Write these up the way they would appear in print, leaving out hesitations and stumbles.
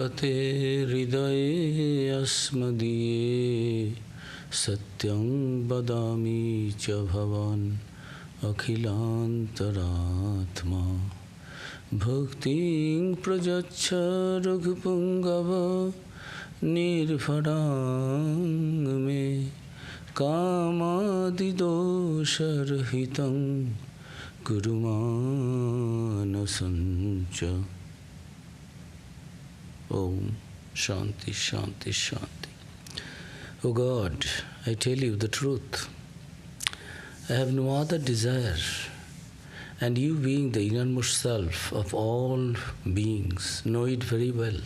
Te hridaye asmadiye satyam vadami cha bhavan akhilantaratma bhakti prajacha raghupungava nirvarang me kamadidosharhitam gurumanasancha. Om Shanti Shanti Shanti. O God, I tell you the truth. I have no other desire, and you being the innermost self of all beings know it very well.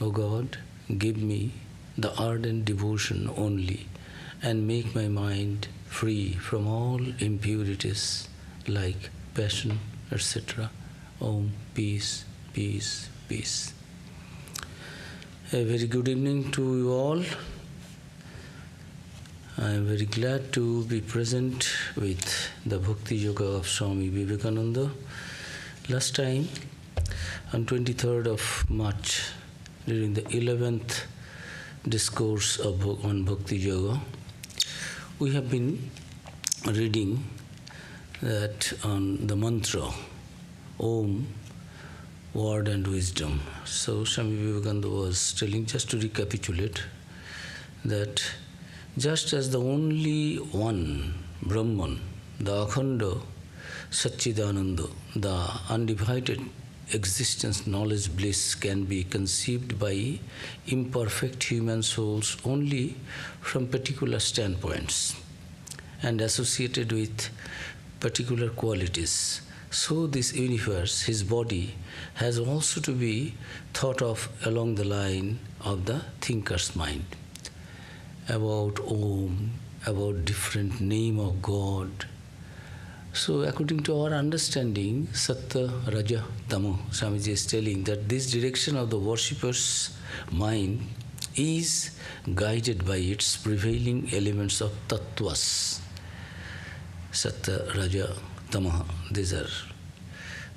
O God, give me the ardent devotion only and make my mind free from all impurities like passion, etc. Om, peace, peace, peace. A very good evening to you all. I am very glad to be present with the Bhakti Yoga of Swami Vivekananda. Last time, on 23rd of March, during the 11th discourse on Bhakti Yoga, we have been reading that on the mantra, Om, word and wisdom. So Swami Vivekananda was telling, just to recapitulate, that just as the only one, Brahman, the Akhanda, Satchidananda, the undivided existence, knowledge, bliss can be conceived by imperfect human souls only from particular standpoints and associated with particular qualities. So this universe, his body, has also to be thought of along the line of the thinker's mind. About Om, about different name of God. So according to our understanding, Sattva, Raja, Tamo, Swamiji is telling that this direction of the worshipper's mind is guided by its prevailing elements of tattvas. Sattva, Raja, Tamaha, these are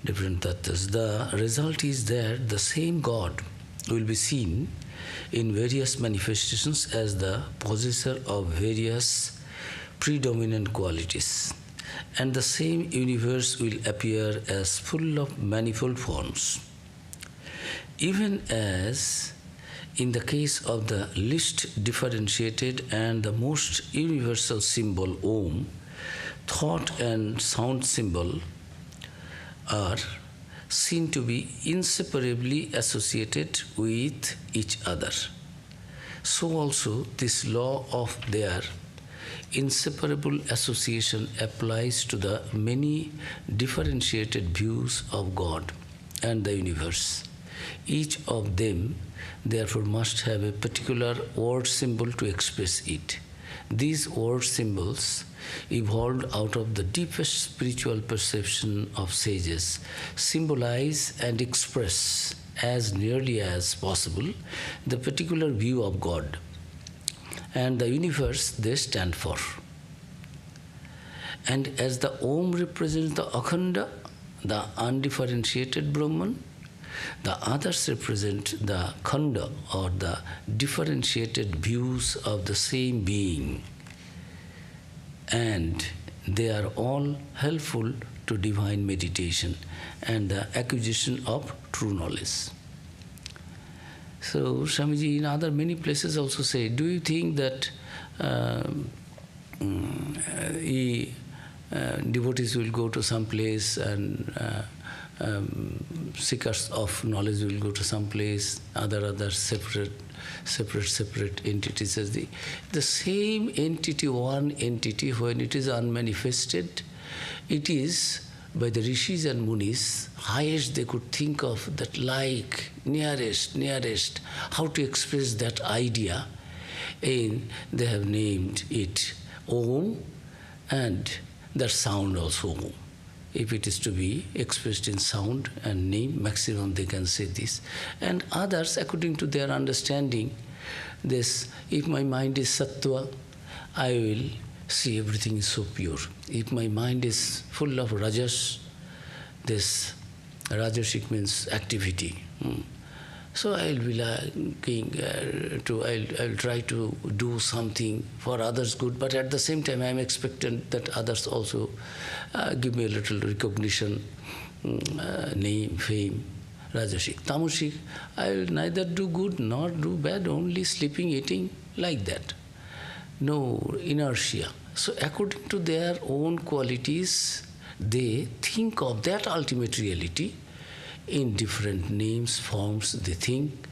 different tattvas. The result is that the same God will be seen in various manifestations as the possessor of various predominant qualities, and the same universe will appear as full of manifold forms. Even as in the case of the least differentiated and the most universal symbol, Om, thought and sound symbol are seen to be inseparably associated with each other. So also this law of their inseparable association applies to the many differentiated views of God and the universe. Each of them therefore must have a particular word symbol to express it. These word symbols, evolved out of the deepest spiritual perception of sages, symbolize and express as nearly as possible the particular view of God and the universe they stand for. And as the Om represents the Akhanda, the undifferentiated Brahman, the others represent the Khanda, or the differentiated views of the same being, and they are all helpful to divine meditation and the acquisition of true knowledge. So Swamiji in other many places also say, do you think that devotees will go to some place and seekers of knowledge will go to some place, other separate entities as the same entity, one entity, when it is unmanifested, it is by the rishis and munis, highest they could think of, that like, nearest, how to express that idea, and they have named it Om, and that sound also Om. If it is to be expressed in sound and name, maximum they can say this. And others, according to their understanding, this, if my mind is sattva, I will see everything is so pure. If my mind is full of rajas, this rajasic means activity. So I'll be looking I'll try to do something for others' good, but at the same time I'm expectant that others also give me a little recognition, name, fame. Rajasic. Tamasic, I will neither do good nor do bad, only sleeping, eating, like that. No inertia. So according to their own qualities, they think of that ultimate reality in different names, forms, they think,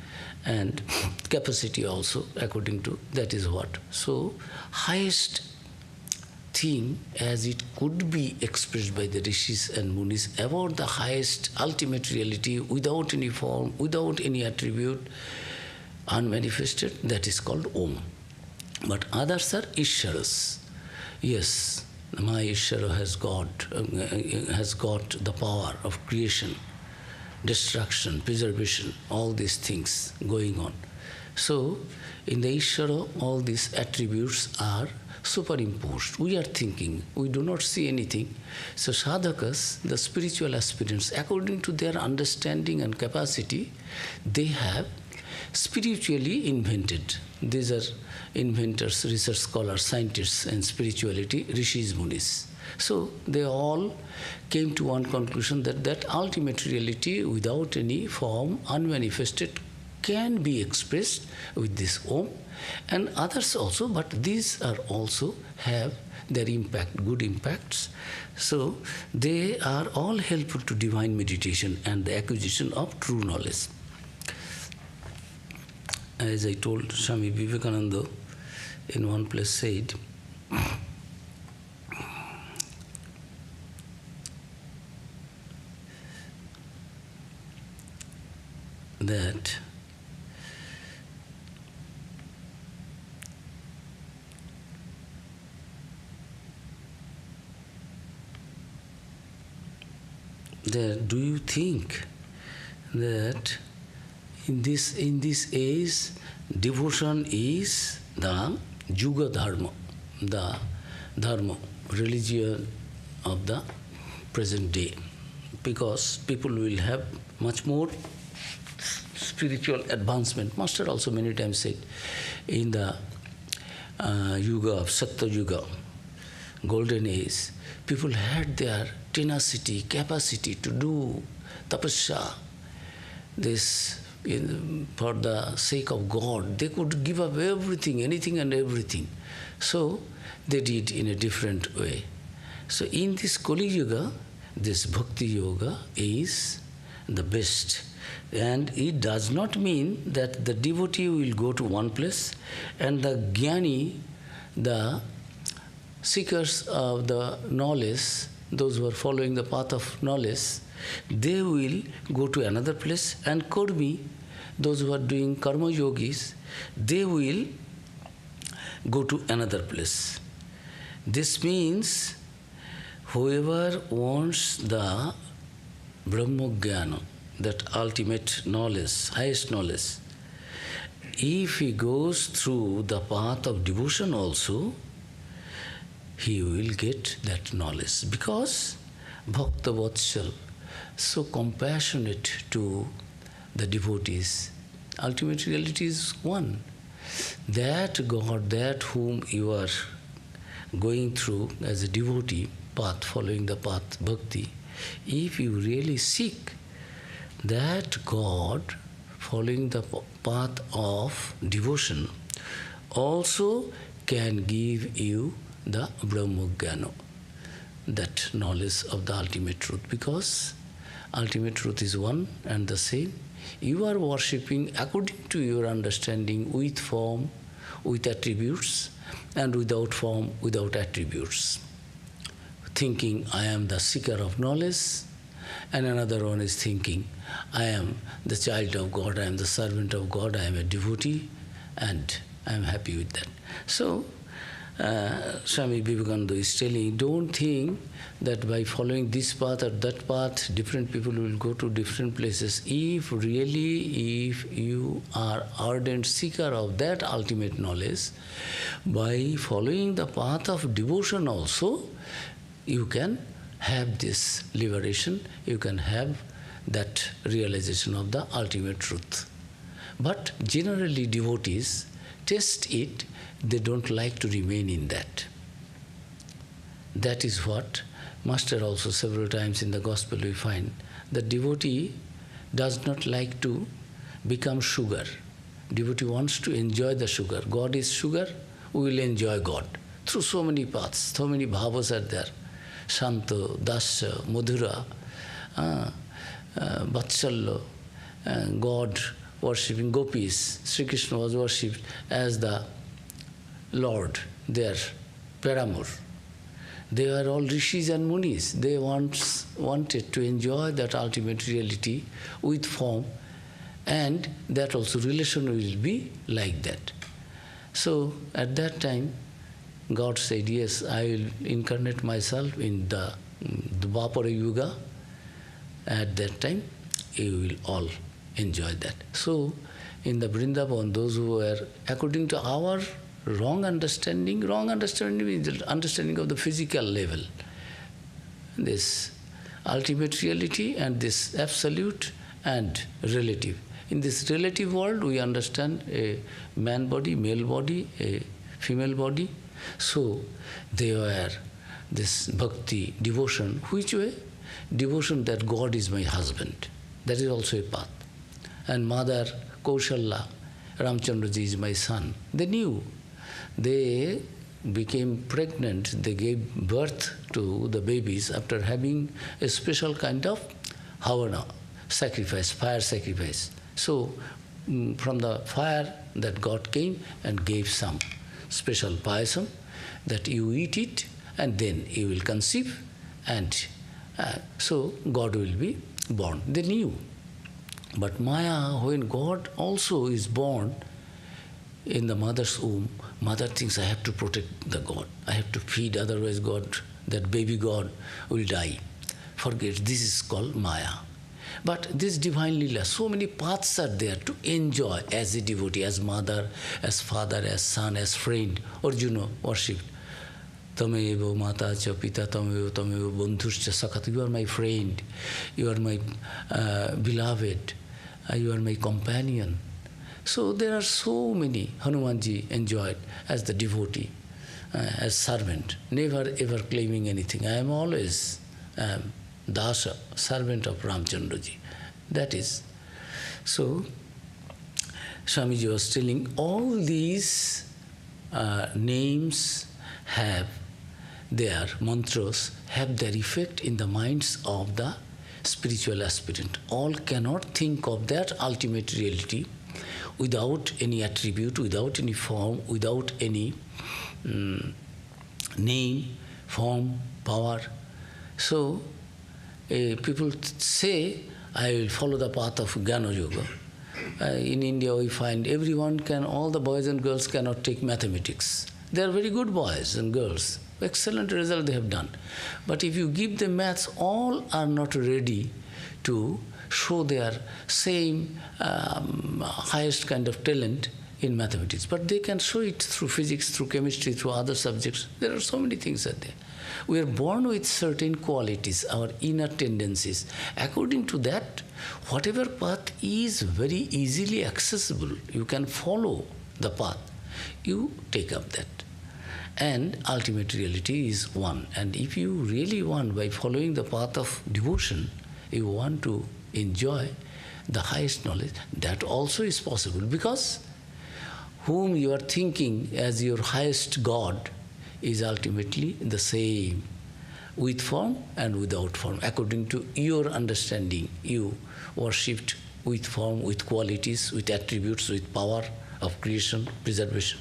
and capacity also according to that is what. So highest thing as it could be expressed by the rishis and munis about the highest ultimate reality without any form, without any attribute, unmanifested, that is called Om. But others are Ishwaras. Yes, my Ishvara has got the power of creation, destruction, preservation, all these things going on. So in the Ishvara, all these attributes are superimposed. We are thinking, we do not see anything. So sadhakas, the spiritual aspirants, according to their understanding and capacity, they have spiritually invented. These are inventors, research scholars, scientists in spirituality, rishis, munis. So they all came to one conclusion that that ultimate reality without any form, unmanifested, can be expressed with this Om, and others also, but these are also have their impact, good impacts. So they are all helpful to divine meditation and the acquisition of true knowledge. As I told, Swami Vivekananda in one place said, that do you think that in this age devotion is the Yuga Dharma, the Dharma, religion of the present day? Because people will have much more spiritual advancement. Master also many times said, in the Yuga of Satya Yuga, golden age, people had their tenacity, capacity to do tapasya, this for the sake of God. They could give up everything, anything and everything. So they did in a different way. So in this Kali Yuga, this Bhakti Yoga is the best. And it does not mean that the devotee will go to one place and the jnani, the seekers of the knowledge, those who are following the path of knowledge, they will go to another place, and karmi, those who are doing karma yogis, they will go to another place. This means whoever wants the Brahma Jnana, that ultimate knowledge, highest knowledge, if he goes through the path of devotion also, he will get that knowledge. Because Bhakta Vatshal, so compassionate to the devotees. Ultimate reality is one. That God, that whom you are going through as a devotee, path, following the path, bhakti, if you really seek that God, following the path of devotion, also can give you the Brahma Jnana, that knowledge of the ultimate truth, because ultimate truth is one and the same. You are worshipping according to your understanding, with form, with attributes, and without form, without attributes. Thinking, I am the seeker of knowledge, and another one is thinking, I am the child of God, I am the servant of God, I am a devotee, and I am happy with that. So, Swami Vivekananda is telling, don't think that by following this path or that path, different people will go to different places. If you are ardent seeker of that ultimate knowledge, by following the path of devotion also, you can have this liberation, you can have that realization of the ultimate truth. But generally devotees test it, they don't like to remain in that. That is what Master also several times in the Gospel we find. The devotee does not like to become sugar. Devotee wants to enjoy the sugar. God is sugar, we will enjoy God. Through so many paths, so many bhavas are there. Shanto, Dasya, Madhura, Vatsalya, God worshipping gopis. Sri Krishna was worshipped as the Lord, their paramour. They were all rishis and munis. They wanted to enjoy that ultimate reality with form, and that also relation will be like that. So at that time, God said, yes, I will incarnate myself in the Dvapara Yuga. At that time, you will all enjoy that. So in the Vrindavan, those who were, according to our wrong understanding is the understanding of the physical level. This ultimate reality and this absolute and relative. In this relative world, we understand a man body, male body, a female body. So they were this bhakti, devotion. Which way? Devotion that God is my husband. That is also a path. And mother Kaushalya, Ramchandraji is my son. They knew. They became pregnant, they gave birth to the babies after having a special kind of havana, sacrifice, fire sacrifice. So from the fire that God came and gave some special payasam that you eat it and then you will conceive, and so God will be born. They knew. But Maya, when God also is born in the mother's womb, mother thinks, I have to protect the God. I have to feed, otherwise God, that baby God will die. Forget, this is called Maya. But this divine lila, so many paths are there to enjoy as a devotee, as mother, as father, as son, as friend. Arjuna worshipped. Tamevo mata cha pita tamevo bandhuscha sakhat. You are my friend. You are my beloved. You are my companion. So there are so many. Hanumanji enjoyed as the devotee, as servant, never ever claiming anything. I am always Dasa, servant of Ramchandraji. That is. So Swamiji was telling all these names have their mantras, have their effect in the minds of the spiritual aspirant. All cannot think of that ultimate reality without any attribute, without any form, without any name, form, power. So people say, I will follow the path of Jnana Yoga. In India we find everyone can, all the boys and girls cannot take mathematics. They are very good boys and girls. Excellent result they have done. But if you give them maths, all are not ready to show their same highest kind of talent in mathematics. But they can show it through physics, through chemistry, through other subjects. There are so many things out there. We are born with certain qualities, our inner tendencies. According to that, whatever path is very easily accessible, you can follow the path. You take up that. And ultimate reality is one. And if you really want, by following the path of devotion, you want to enjoy the highest knowledge, that also is possible. Because whom you are thinking as your highest God is ultimately the same, with form and without form. According to your understanding, you worshipped with form, with qualities, with attributes, with power of creation, preservation.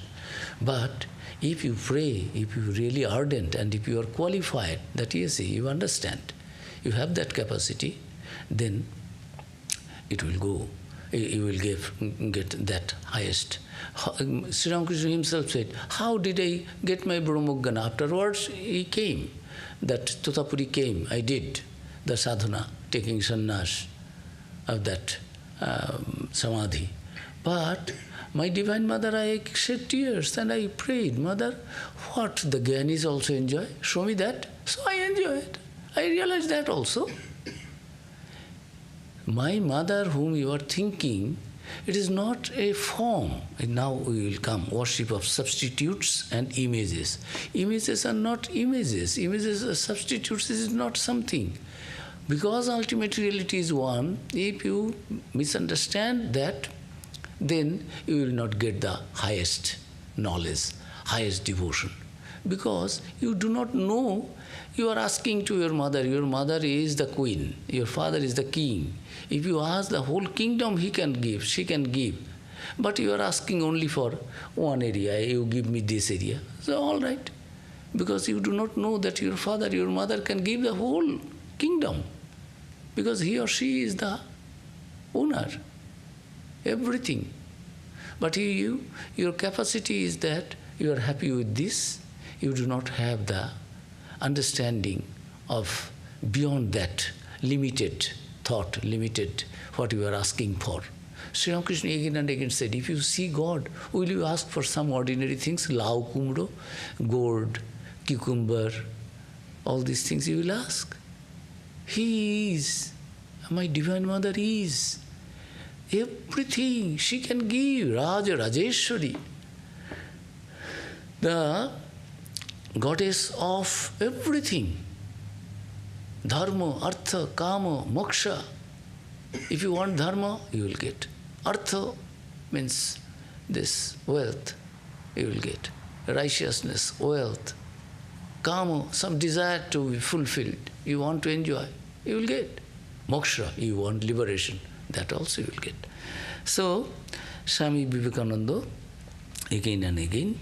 But if you pray, if you are really ardent, and if you are qualified, that yes, you understand, you have that capacity, then it will go. You will get that highest. Sri Ramakrishna himself said, how did I get my Brahmogana? Afterwards, he came. That Totapuri came. I did the sadhana, taking sannyas of that samadhi. But my Divine Mother, I shed tears and I prayed, Mother, what the Gyanis also enjoy? Show me that. So I enjoy it. I realized that also. My mother, whom you are thinking, It is not a form. And now we will come, worship of substitutes and images. Images are not images. Images are substitutes. This is not something. Because ultimate reality is one, if you misunderstand that, then you will not get the highest knowledge, highest devotion. Because you do not know, you are asking to your mother is the queen, your father is the king. If you ask the whole kingdom, he can give, she can give. But you are asking only for one area, you give me this area. So all right, because you do not know that your father, your mother can give the whole kingdom. Because he or she is the owner, everything. But your capacity is that you are happy with this, you do not have the understanding of beyond that limited thought, limited what you are asking for. Sri Ramakrishna again and again said, if you see God, will you ask for some ordinary things, lau kumro, gourd, cucumber, all these things you will ask? He is, my Divine Mother is. Everything she can give, Raja, Rajeshwari, the goddess of everything. Dharma, artha, kama, moksha. If you want dharma, you will get. Artha means this wealth, you will get. Righteousness, wealth. Kama, some desire to be fulfilled. You want to enjoy, you will get. Moksha, you want liberation, that also you will get. So, Swami Vivekananda again and again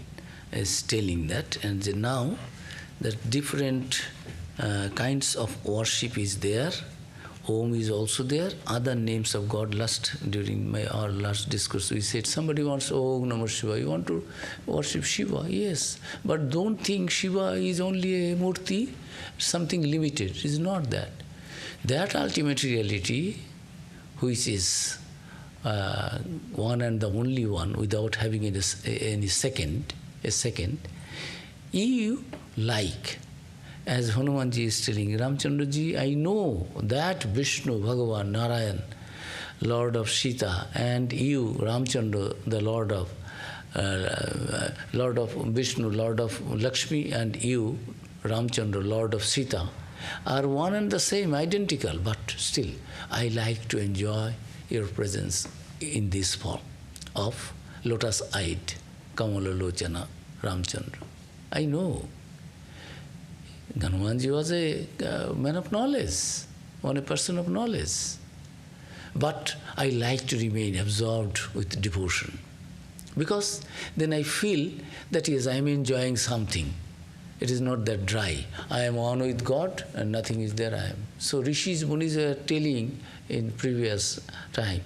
is telling that, and now that different kinds of worship is there. Om is also there. Other names of God, during our last discourse, we said somebody wants Om Namah Shiva. You want to worship Shiva? Yes. But don't think Shiva is only a murti, something limited. It is not that. That ultimate reality, which is one and the only one, without having any second, you like. As Hanumanji is telling, Ramchandraji, I know that Vishnu, Bhagavan, Narayan, Lord of Sita, and you, Ramchandra, the Lord of Vishnu, Lord of Lakshmi, and you, Ramchandra, Lord of Sita, are one and the same, identical, but still, I like to enjoy your presence in this form of lotus-eyed, Kamalalochana, Ramchandra. I know. Hanumanji was a man of knowledge, a person of knowledge. But I like to remain absorbed with devotion. Because then I feel that yes, I am enjoying something. It is not that dry. I am one with God and nothing is there I am. So Rishis, Munis were telling in previous time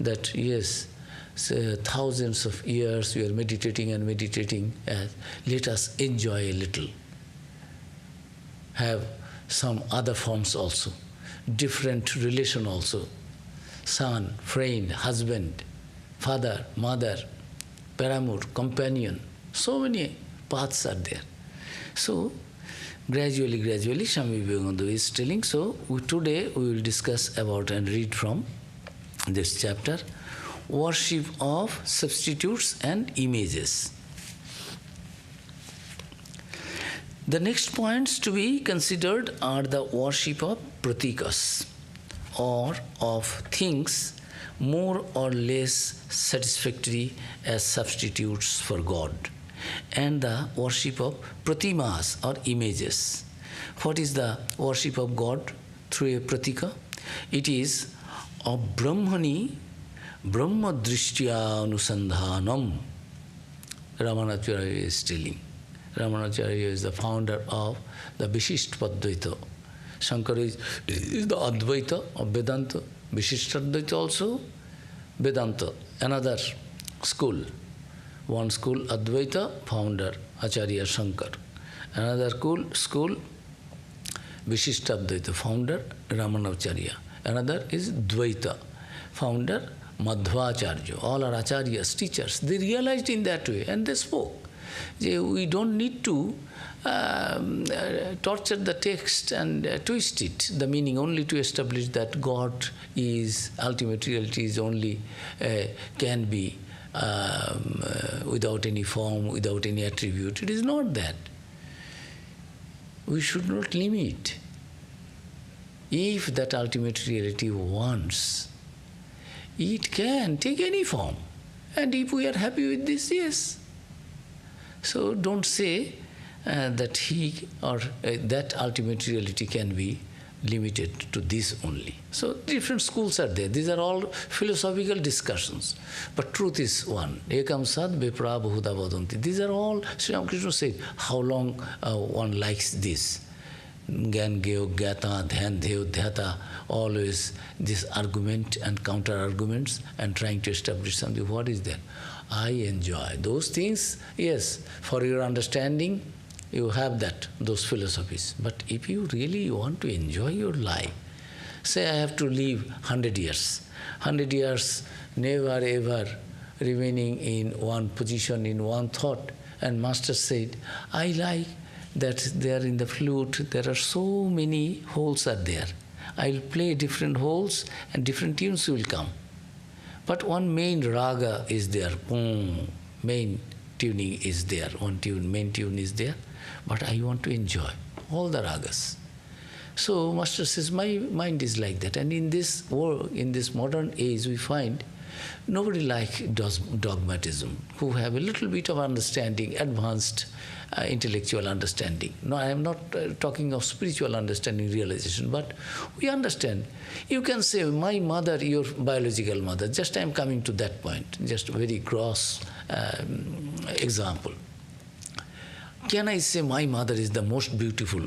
that yes, thousands of years we are meditating and meditating. Let us enjoy a little. Have some other forms also, different relation also. Son, friend, husband, father, mother, paramour, companion. So many paths are there. So, gradually, Swami Vivekananda is telling. So, today we will discuss about and read from this chapter, worship of substitutes and images. The next points to be considered are the worship of pratikas, or of things more or less satisfactory as substitutes for God, and the worship of pratimas or images. What is the worship of God through a pratika? It is of Brahmani, Brahma Drishtya Anusandhanam. Ramanacharya is telling. Ramanacharya is the founder of the Vishishta Advaita. Shankara is the Advaita of Vedanta. Vishishta Advaita also Vedanta, another school. One school Advaita, founder Acharya Shankar. Another school Vishishta Advaita, founder Ramanacharya. Another is Dvaita, founder Madhvacharya. All are Acharyas, teachers. They realized in that way and they spoke. We don't need to torture the text and twist it, the meaning, only to establish that God is, ultimate reality is only, can be without any form, without any attribute. It is not that. We should not limit. If that ultimate reality wants, it can take any form. And if we are happy with this, yes. So don't say that he or that ultimate reality can be limited to this only. So different schools are there. These are all philosophical discussions. But truth is one. Ekam sad vipra bahuda vadanti. These are all, Sri Ramakrishna said, how long one likes this. Gyan gyo gyata dhyan dhyo dhyata, always this argument and counter arguments and trying to establish something. What is that? I enjoy those things. Yes, for your understanding, you have that, those philosophies. But if you really want to enjoy your life, say I have to live 100 years. 100 years, never ever remaining in one position, in one thought. And Master said, I like that there in the flute, there are so many holes are there. I'll play different holes and different tunes will come. But one main raga is there. Main tuning is there. One tune, main tune is there. But I want to enjoy all the ragas. So Master says, my mind is like that. And in this world, in this modern age, we find nobody does dogmatism, who have a little bit of understanding, advanced intellectual understanding. No, I am not talking of spiritual understanding, realization, but we understand. You can say, my mother, your biological mother, just I am coming to that point, just a very gross example. Can I say my mother is the most beautiful,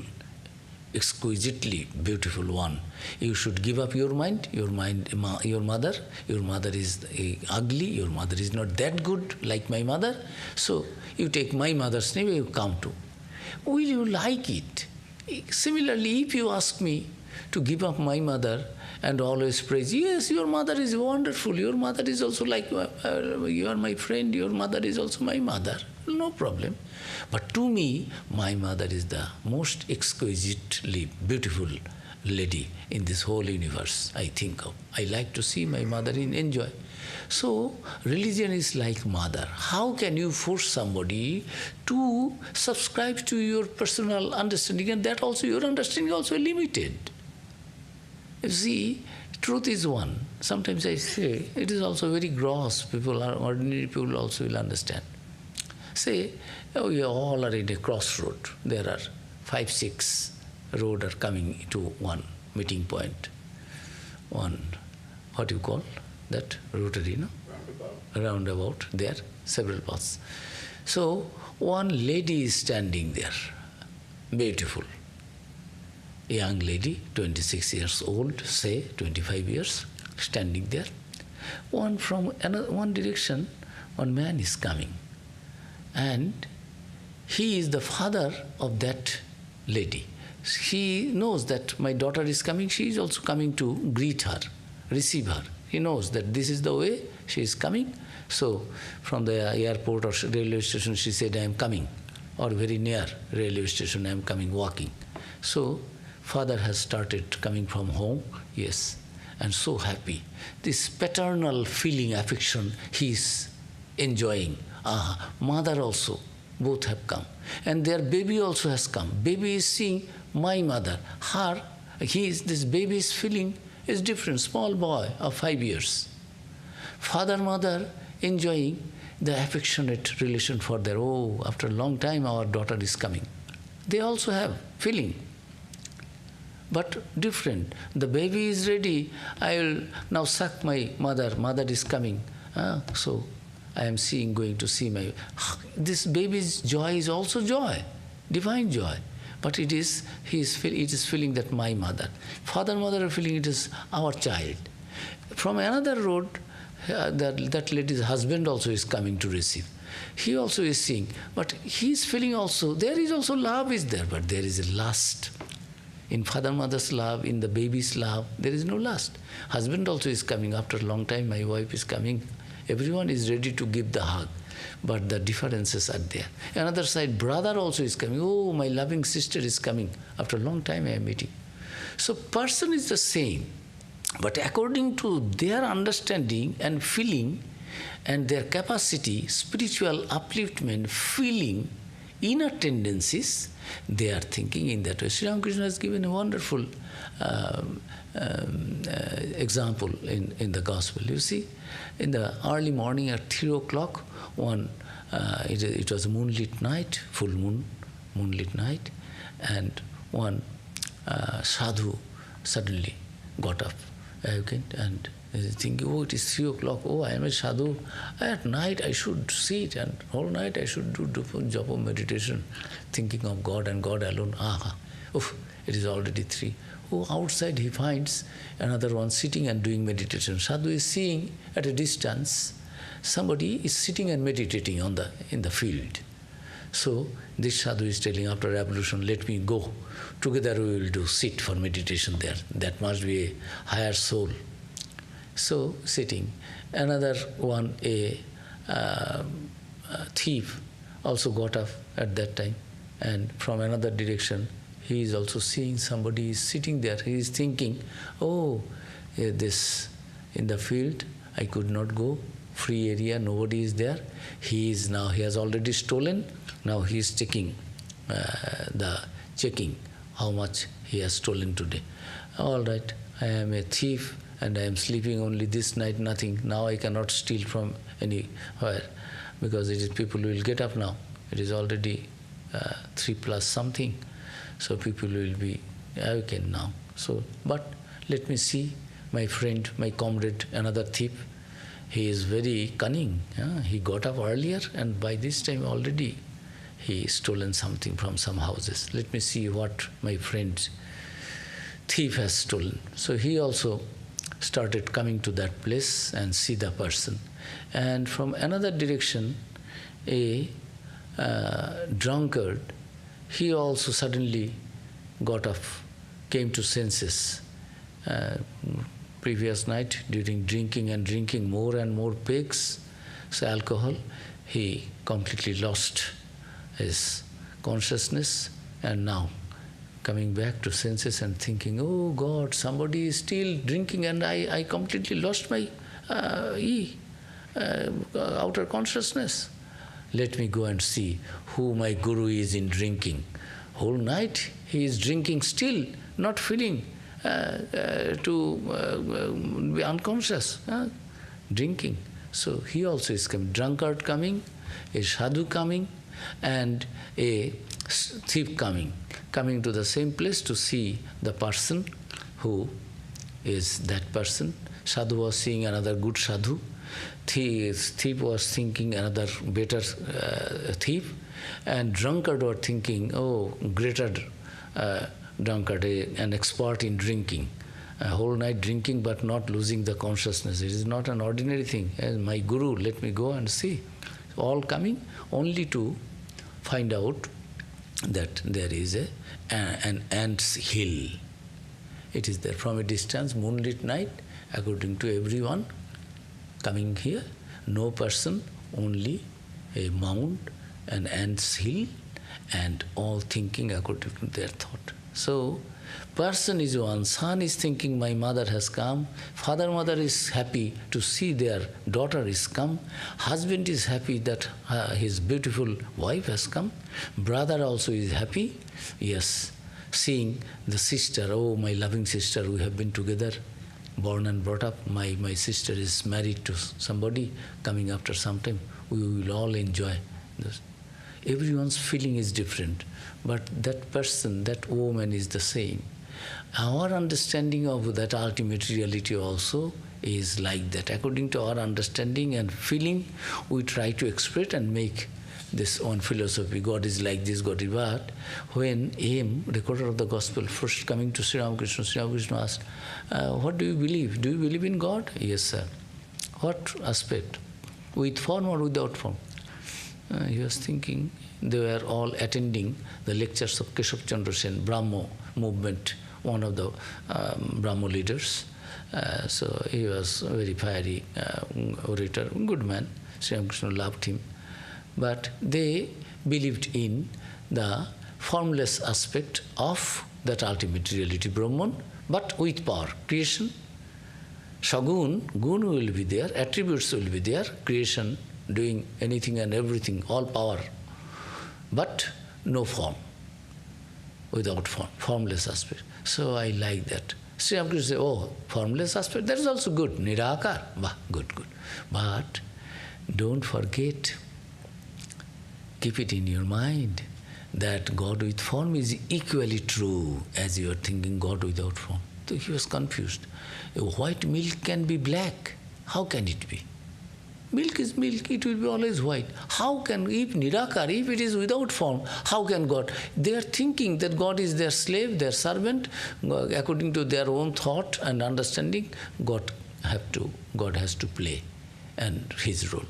exquisitely beautiful one? You should give up your mind, your mother is ugly, your mother is not that good like my mother, so you take my mother's name, you come to. Will you like it? Similarly, if you ask me to give up my mother and always praise, yes, your mother is wonderful, your mother is also like, you are my friend, your mother is also my mother, no problem. But to me, my mother is the most exquisitely beautiful lady in this whole universe, I think of. I like to see my mother and enjoy. So, religion is like mother. How can you force somebody to subscribe to your personal understanding? And that also, your understanding also limited. You see, truth is one. Sometimes I say, it is also very gross. Ordinary people also will understand. Say, oh, you all are in a crossroad. There are 5, 6 roads are coming to one meeting point. One, what do you call that? Rotary, no? Roundabout. There, several paths. So, one lady is standing there, beautiful. Young lady, 26 years old, say 25 years, standing there. From one direction, one man is coming. And he is the father of that lady. He knows that my daughter is coming, she is also coming to greet her, receive her. He knows that this is the way she is coming. So from the airport or railway station, she said, I am coming. Or very near railway station, I am coming, walking. So father has started coming from home, yes, and so happy. This paternal feeling, affection, he is enjoying. Mother also, both have come. And their baby also has come. Baby is seeing my mother. This baby's feeling is different. Small boy of 5 years. Father, mother enjoying the affectionate relation for their, after a long time our daughter is coming. They also have feeling. But different. The baby is ready. I will now suck my mother. Mother is coming. So I am going to see my... This baby's joy is also joy, divine joy. But it is feeling that my mother. Father, mother are feeling it is our child. From another road, that lady's husband also is coming to receive. He also is seeing. But he is feeling also, there is also love is there, but there is a lust. In father, mother's love, in the baby's love, there is no lust. Husband also is coming. After a long time, my wife is coming. Everyone is ready to give the hug. but the differences are there. Another side, brother also is coming. Oh, my loving sister is coming. After a long time I am meeting. So person is the same, but according to their understanding and feeling and their capacity, spiritual upliftment, feeling, inner tendencies, they are thinking in that way. Sri Ramakrishna has given a wonderful example in the gospel. You see, in the early morning at 3 o'clock, it was a moonlit night, full moon, moonlit night, and one sadhu suddenly got up and thinking, oh, it is 3 o'clock, oh, I am a sadhu. At night I should sit and all night I should do japa meditation, thinking of God and God alone. It is already 3. Oh, outside he finds another one sitting and doing meditation. Sadhu is seeing at a distance somebody is sitting and meditating in the field. So this sadhu is telling, after revolution, let me go. Together we will sit for meditation there. That must be a higher soul. So sitting. Another one, a thief, also got up at that time, and from another direction he is also seeing somebody is sitting there. He is thinking, oh, this in the field I could not go, free area, nobody is there. He has already stolen. Now he is checking how much he has stolen today. All right, I am a thief and I am sleeping only this night, nothing. Now I cannot steal from anywhere because people will get up now. It is already 3 plus something. So people will be awakened now. So, but let me see my friend, my comrade, another thief. He is very cunning. He got up earlier and by this time already he stolen something from some houses. Let me see what my friend thief has stolen. So he also started coming to that place and see the person. And from another direction, a drunkard, he also suddenly got up, came to senses. Previous night, during drinking more and more pegs, so alcohol, he completely lost his consciousness, and now coming back to senses and thinking, oh God, somebody is still drinking and I completely lost my outer consciousness. Let me go and see who my guru is in drinking. Whole night he is drinking still, not feeling to be unconscious, drinking. So he also is coming, drunkard coming, a sadhu coming, and a thief coming to the same place to see the person who is that person. Sadhu was seeing another good sadhu. Thief was thinking another better thief. And drunkard was thinking, oh, greater drunkard, an expert in drinking. A whole night drinking but not losing the consciousness. It is not an ordinary thing. As my guru, let me go and see. All coming only to find out that there is an ant's hill. It is there from a distance, moonlit night, according to everyone coming here. No person, only a mound, an ant's hill, and all thinking according to their thought. So, person is one, son is thinking my mother has come, father, mother is happy to see their daughter is come, husband is happy that his beautiful wife has come, brother also is happy, yes, seeing the sister, oh my loving sister, we have been together, born and brought up, my sister is married to somebody, coming after some time, we will all enjoy this. Everyone's feeling is different, but that person, that woman is the same. Our understanding of that ultimate reality also is like that. According to our understanding and feeling, we try to express and make this own philosophy. God is like this, God is that. When M, recorder of the gospel, first coming to Sri Ramakrishna asked, what do you believe? Do you believe in God? Yes, sir. What aspect? With form or without form? He was thinking, they were all attending the lectures of Keshav Chandra Sen, Brahmo movement, one of the Brahmo leaders. So he was a very fiery orator, good man. Sri Ramakrishna loved him. but they believed in the formless aspect of that ultimate reality, Brahman, but with power. Creation, Sagun, Gun will be there, attributes will be there, creation, doing anything and everything, all power, but no form, without form, formless aspect. So I like that. Sri Ramakrishna say, oh, formless aspect, that is also good, Nirakar, bah, good. But don't forget, keep it in your mind, that God with form is equally true as you are thinking God without form. So he was confused. A white milk can be black. How can it be? Milk is milk, it will be always white. How can, if Nirakar, if it is without form, how can God? They are thinking that God is their slave, their servant, according to their own thought and understanding, God has to play and his role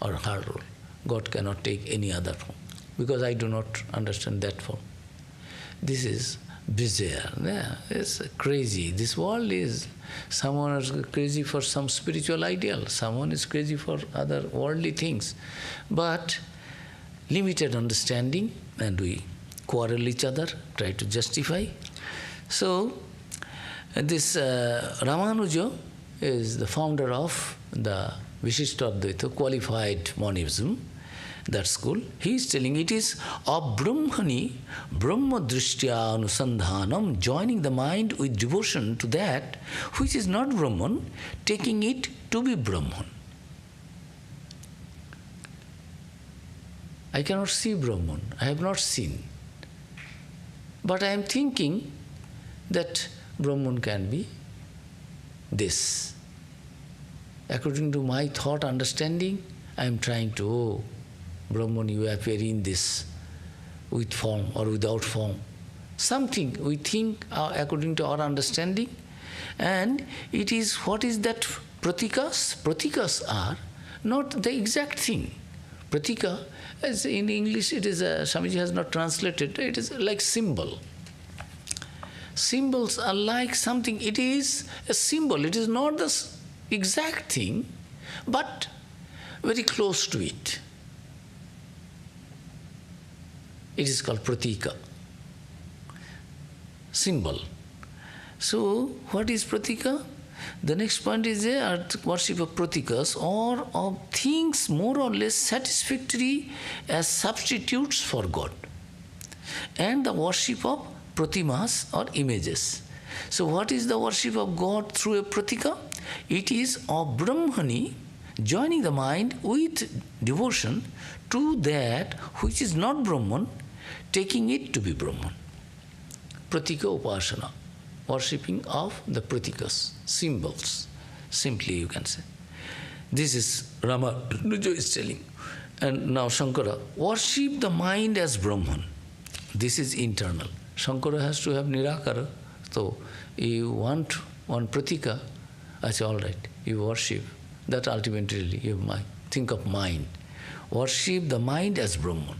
or her role. God cannot take any other form, because I do not understand that form. This is bizarre. Yeah, it's crazy. This world is, someone is crazy for some spiritual ideal, someone is crazy for other worldly things. But limited understanding, and we quarrel each other, try to justify. So this Ramanuja is the founder of the Vishishtadvaita, qualified monism, that school. He is telling it is Brahmani, Brahma Drishtya Anusandhanam, joining the mind with devotion to that which is not Brahman, taking it to be Brahman. I cannot see Brahman, I have not seen. But I am thinking that Brahman can be this. According to my thought, understanding, I am trying to, oh, Brahman, you appear in this, with form or without form. Something we think according to our understanding, and it is, what is that pratikas? Pratikas are not the exact thing. Pratika, as in English, it is, Swamiji has not translated, it is like symbol. Symbols are like something, it is a symbol, it is not the exact thing, but very close to it. It is called pratika, symbol. So, what is pratika? The next point is the worship of pratikas, or of things more or less satisfactory as substitutes for God, and the worship of pratimas or images. So, what is the worship of God through a pratika? It is of Brahmani, joining the mind with devotion to that which is not Brahman, taking it to be Brahman. Pratika upasana, worshipping of the pratikas, symbols, simply you can say. This is Ramanuja is telling. And now Shankara, worship the mind as Brahman. This is internal. Shankara has to have Nirakara. So, you want one pratika, I say, all right, you worship. That ultimately you might think of mind. Worship the mind as Brahman.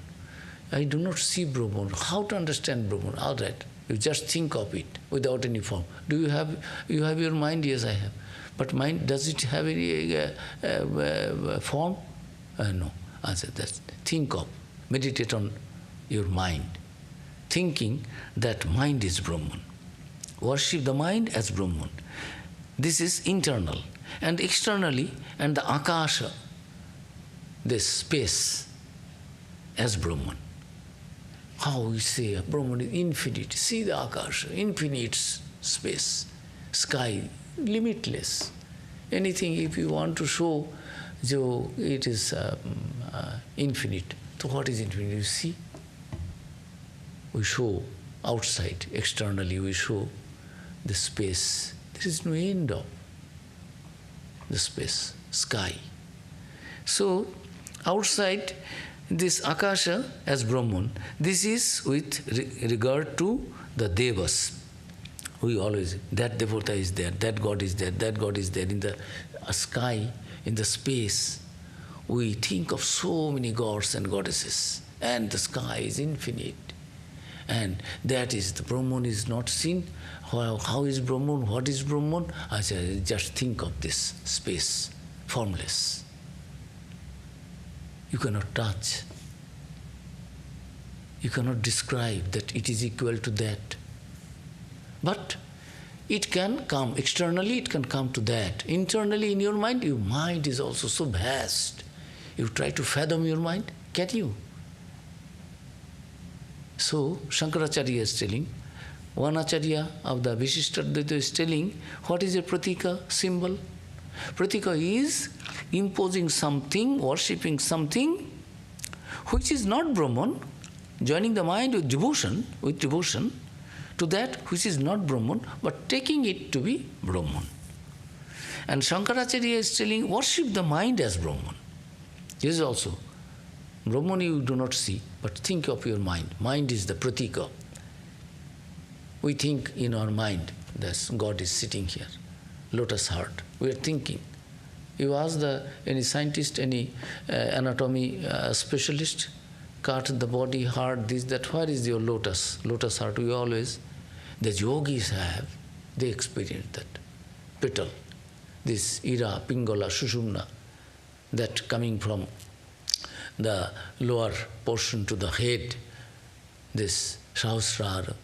I do not see Brahman. How to understand Brahman? All right, you just think of it without any form. Do you have your mind? Yes, I have. But mind, does it have any form? No. I said that. Think of, meditate on your mind, thinking that mind is Brahman. Worship the mind as Brahman. This is internal. And externally, and the akasha, this space, as Brahman. How we say Brahman is infinite. See the akasha, infinite space, sky, limitless. Anything if you want to show, it is infinite. So what is infinite? You see, we show outside, externally we show the space. There is no end of the space, sky. So, outside this akasha as Brahman, this is with regard to the devas. We always, that devata is there, that God is there, that God is there. In the sky, in the space, we think of so many gods and goddesses, and the sky is infinite. And that is, the Brahman is not seen. How is Brahman? What is Brahman? I say, just think of this space, formless. you cannot touch. You cannot describe that it is equal to that. But it can come, externally it can come to that. Internally in your mind is also so vast. You try to fathom your mind, can you? So, Shankaracharya is telling, one Acharya of the Vishishtadvaita is telling, what is a pratika, symbol? Pratika is imposing something, worshipping something which is not Brahman, joining the mind with devotion to that which is not Brahman, but taking it to be Brahman. And Shankaracharya is telling, worship the mind as Brahman. This is also, Brahman you do not see, but think of your mind. Mind is the pratika. We think in our mind that God is sitting here, lotus heart. We are thinking. You ask any scientist, any anatomy specialist, cut the body, heart, this, that, where is your lotus heart? We always, the yogis have, they experience that. Petal, this ira, pingala, sushumna, that coming from the lower portion to the head, this sahasrara,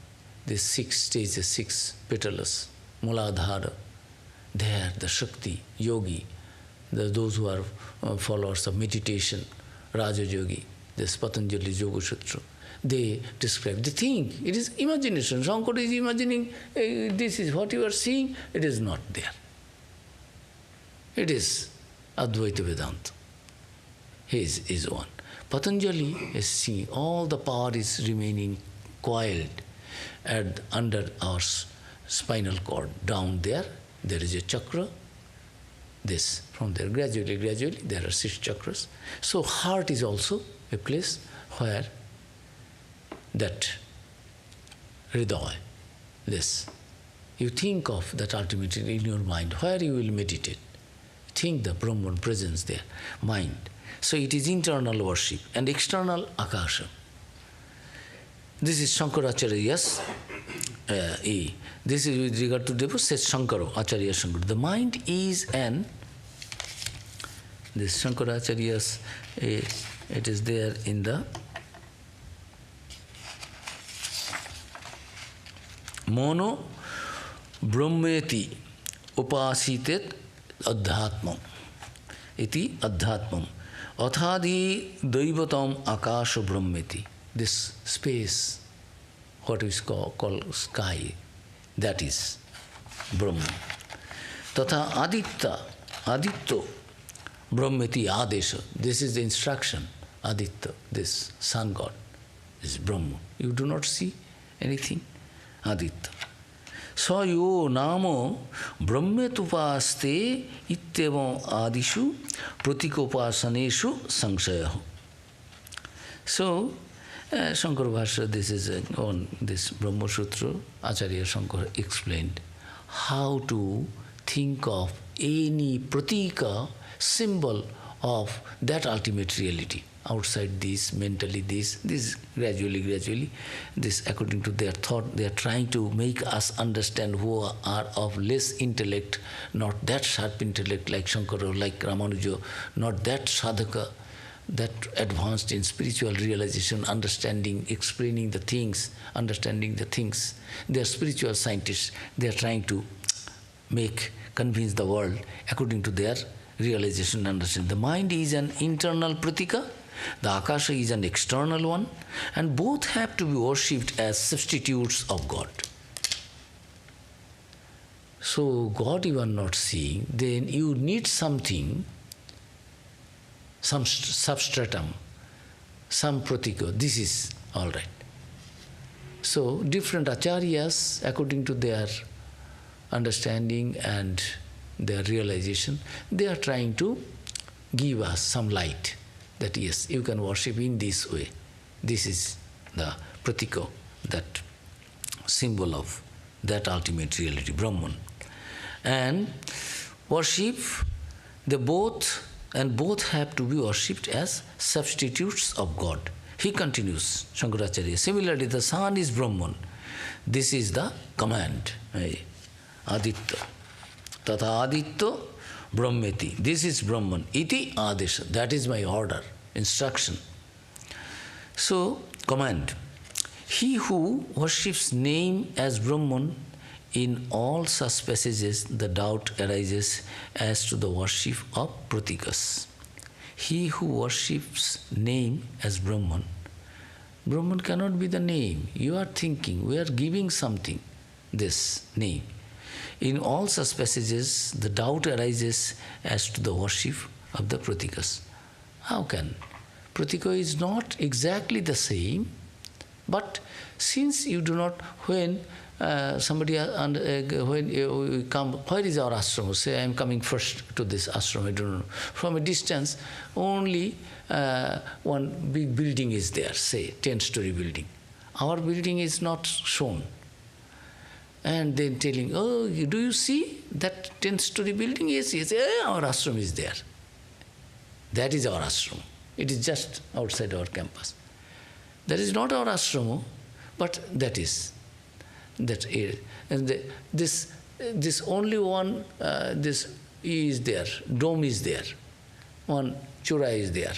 these 6 stages, 6 petals, muladhara, there the Shakti, yogi, those who are followers of meditation, Raja Yogi, this Patanjali Yoga Sutra, they describe, they think, it is imagination. Shankara is imagining, this is what you are seeing, it is not there. It is Advaita Vedanta. He is one. Patanjali is seeing all the power is remaining coiled under our spinal cord. Down there is a chakra. This, from there, gradually, there are 6 chakras. So heart is also a place where that hridaya, this, you think of that ultimately in your mind, where you will meditate. Think the Brahman presence there, mind. So it is internal worship and external akasha. This is Shankaracharya's This is with regard to Deva, says Shankara, Acharya Shankara. The mind is this Shankaracharya's, it is there in the Mono Brahmeti Upasitet Adhyatmam Iti Adhyatmam Athadi Daivatam Akasha Brahmeti. This space, what is called sky, that is Brahman. Tatha Aditya Brahmeti Adesha. This is the instruction. Aditya, this sun god, is Brahman. You do not see anything. Aditya. Sayo namo brahmetupaste ittevam adishu pratikopasaneshu sangshayaho. So, Shankara Bhashya, this is on this Brahma Sutra, Acharya Shankara explained how to think of any pratika, symbol of that ultimate reality. Outside this, mentally this gradually, this according to their thought, they are trying to make us understand who are of less intellect, not that sharp intellect like Shankara, like Ramanuja, not that sadhaka, that advanced in spiritual realization, understanding, explaining the things, understanding the things. They are spiritual scientists. They are trying to convince the world according to their realization and understanding. The mind is an internal pratika, the akasha is an external one, and both have to be worshipped as substitutes of God. So God you are not seeing, then you need something, some substratum, some pratika. This is all right. So different acharyas, according to their understanding and their realization, they are trying to give us some light that yes, you can worship in this way. This is the pratika, that symbol of that ultimate reality, Brahman. And worship, both have to be worshipped as substitutes of God. He continues, Shankaracharya. Similarly, the sun is Brahman. This is the command. Aditya. Tata Aditya Brahmeti. This is Brahman. Iti Adesha. That is my order. instruction. So, command. He who worships name as Brahman, in all such passages the doubt arises as to the worship of pratikas. He who worships name as Brahman, Brahman cannot be the name. You are thinking, we are giving something, this name. In all such passages, the doubt arises as to the worship of the pratikas. How can? Pratika is not exactly the same, but since you do not, when when you come, where is our ashram? Say, I am coming first to this ashram, I don't know. From a distance, only one big building is there, say, 10-story building. Our building is not shown. And then telling, oh, do you see that 10-story building? Yes, yes, our ashram is there. That is our ashram. It is just outside our campus. That is not our ashram, but that is. That is. And this only one, this is there, dome is there, one chura is there,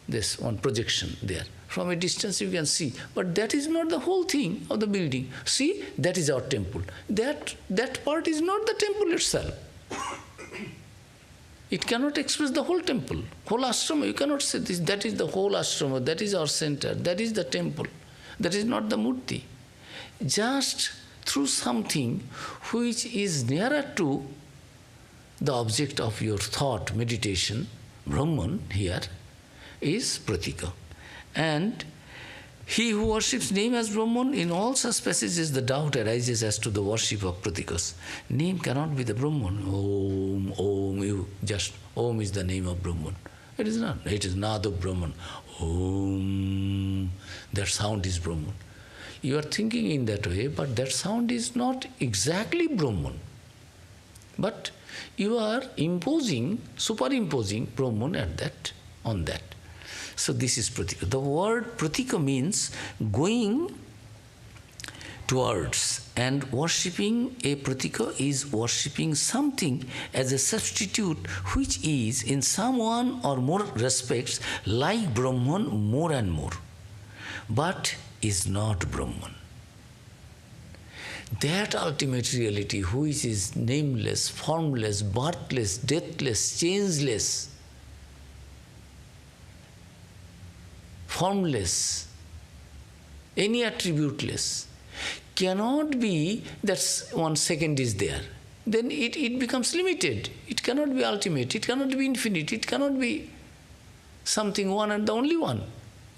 this one projection there. From a distance you can see, but that is not the whole thing of the building. See, that is our temple. That part is not the temple itself. It cannot express the whole temple, whole ashrama. You cannot say this, that is the whole ashrama, that is our center, that is the temple. That is not the murti. Just through something which is nearer to the object of your thought, meditation, Brahman here, is pratika. And he who worships name as Brahman, in all such passages the doubt arises as to the worship of pratikas. Name cannot be the Brahman. Om, Om, Om is the name of Brahman. It is not. It is Nada Brahman. Om, that sound is Brahman. You are thinking in that way, but that sound is not exactly Brahman. But you are imposing, superimposing Brahman on that. So this is pratika. The word pratika means going towards, and worshipping a pratika is worshipping something as a substitute which is in some one or more respects like Brahman more and more, but is not Brahman. That ultimate reality which is nameless, formless, birthless, deathless, changeless, formless, any attributeless, cannot be that 1 second is there. Then it becomes limited. It cannot be ultimate. It cannot be infinite. It cannot be something one and the only one.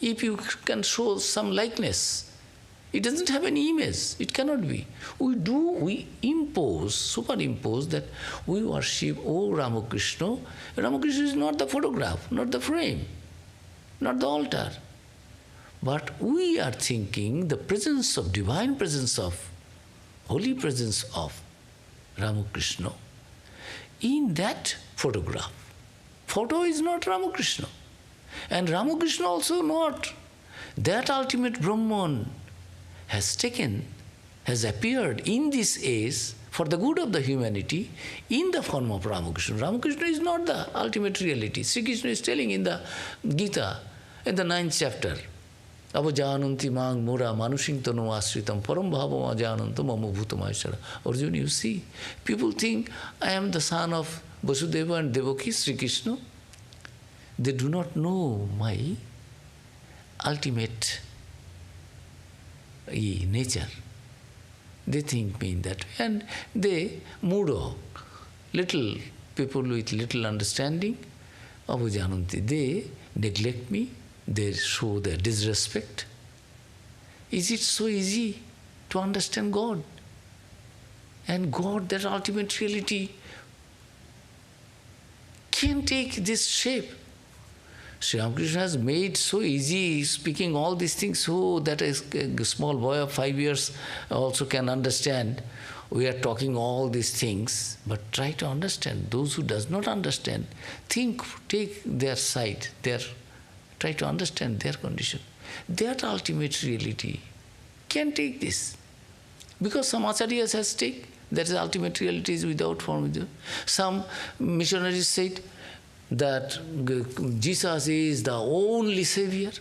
If you can show some likeness, it doesn't have any image. It cannot be. We impose, superimpose that we worship, oh Ramakrishna. Ramakrishna is not the photograph, not the frame, not the altar. But we are thinking the presence of, divine presence of, holy presence of Ramakrishna in that photograph. Photo is not Ramakrishna. And Ramakrishna also not. That ultimate Brahman has appeared in this age for the good of the humanity in the form of Ramakrishna. Ramakrishna is not the ultimate reality. Sri Krishna is telling in the Gita, in the 9th chapter, Avajananti mang mura manusing tanu asritam param bhava ajanantam amabhutamashara. Arjuna, you see, people think I am the son of Vasudeva and Devaki, Sri Krishna. They do not know my ultimate nature. They think me in that way. And they, Mudo, little people with little understanding, Avajananti, they neglect me, they show their disrespect. Is it so easy to understand God? And God, that ultimate reality, can take this shape. Sri Ramakrishna has made so easy speaking all these things so that a small boy of 5 years also can understand. We are talking all these things, but try to understand. Those who does not understand, take their side, try to understand their condition. That ultimate reality can take this. Because some acharyas has taken, that is ultimate reality is without form. Some missionaries said, that Jesus is the only savior.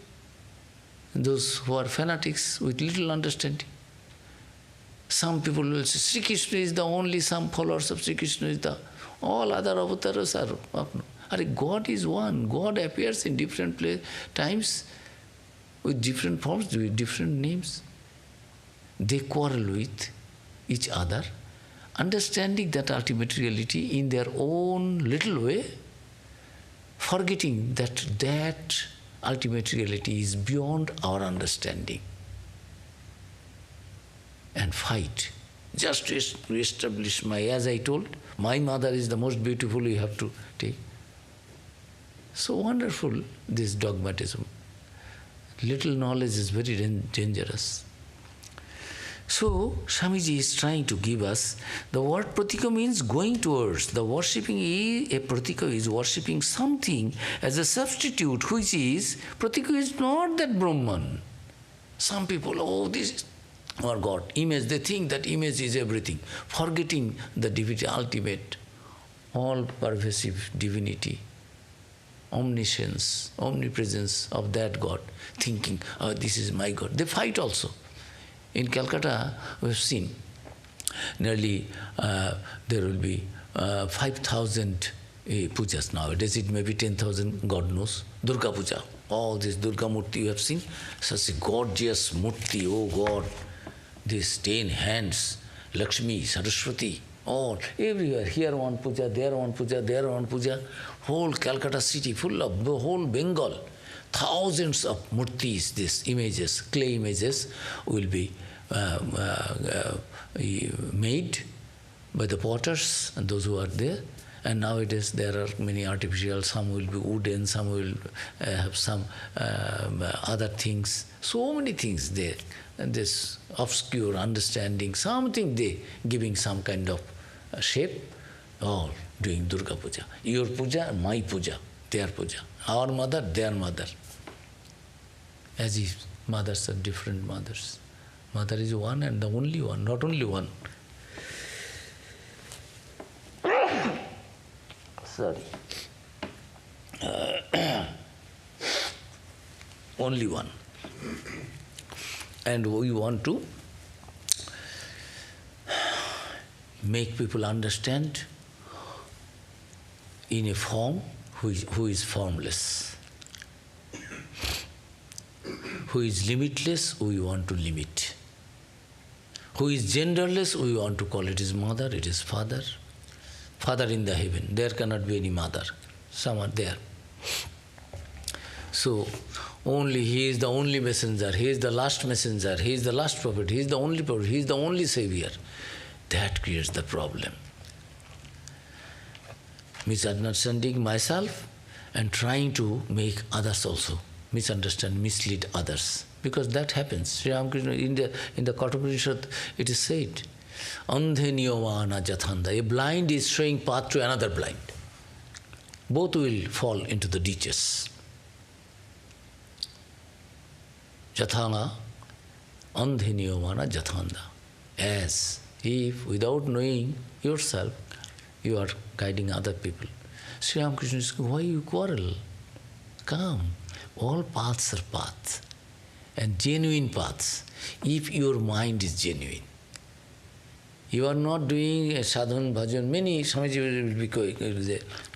Those who are fanatics with little understanding. Some people will say, Sri Krishna is the only, some followers of Sri Krishna is the, all other avatars are up. God is one. God appears in different times with different forms, with different names. They quarrel with each other, understanding that ultimate reality in their own little way, forgetting that that ultimate reality is beyond our understanding. And fight. Just to establish as I told, my mother is the most beautiful, you have to take. So wonderful, this dogmatism. Little knowledge is very dangerous. So, Swamiji is trying to give us, the word pratika means going towards. The worshipping a pratika is worshipping something as a substitute, which is, pratika is not that Brahman. Some people, this or God, image, they think that image is everything, forgetting the divinity, ultimate, all-pervasive divinity, omniscience, omnipresence of that God, thinking, this is my God. They fight also. In Calcutta, we have seen nearly there will be 5,000 pujas nowadays. It may be 10,000, God knows. Durga Puja, all this Durga Murti you have seen, such a gorgeous Murti, oh God. These 10 hands, Lakshmi, Saraswati, all, everywhere. Here one puja, there one puja, there one puja. Whole Calcutta city full of, the whole Bengal, thousands of murtis, these images, clay images will be made by the potters and those who are there. And nowadays there are many artificial, some will be wooden, some will have some other things, so many things there. And this obscure understanding, something they giving some kind of shape, all doing Durga Puja. Your puja, my puja, their puja. Our mother, their mother. As if mothers are different mothers. Mother is one and the only one, not only one. Sorry. Only one. And we want to make people understand in a form who is formless. Who is limitless, we want to limit. Who is genderless, we want to call it his mother, it is father. Father in the heaven, there cannot be any mother. Someone there. So, only he is the only messenger, he is the last messenger, he is the last prophet, he is the only prophet, he is the only savior. That creates the problem. Misunderstanding myself and trying to make others also misunderstand, mislead others. Because that happens. Sri Ramakrishna, in the Kathopanishad, it is said, Andhe niyavana jathanda. A blind is showing path to another blind. Both will fall into the ditches. Jathana, andhe niyavana jathanda. As if without knowing yourself, you are guiding other people. Sri Ramakrishna is saying, why you quarrel? Come. All paths are paths. And genuine paths, if your mind is genuine. You are not doing a sadhan, bhajan, many Swamiji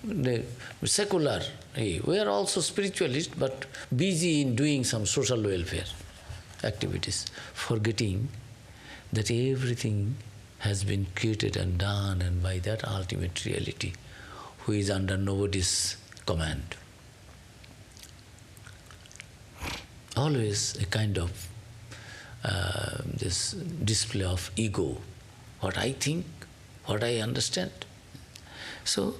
will be secular. We are also spiritualists, but busy in doing some social welfare activities, forgetting that everything has been created and done, and by that ultimate reality, who is under nobody's command. Always a kind of this display of ego, what I think, what I understand. So,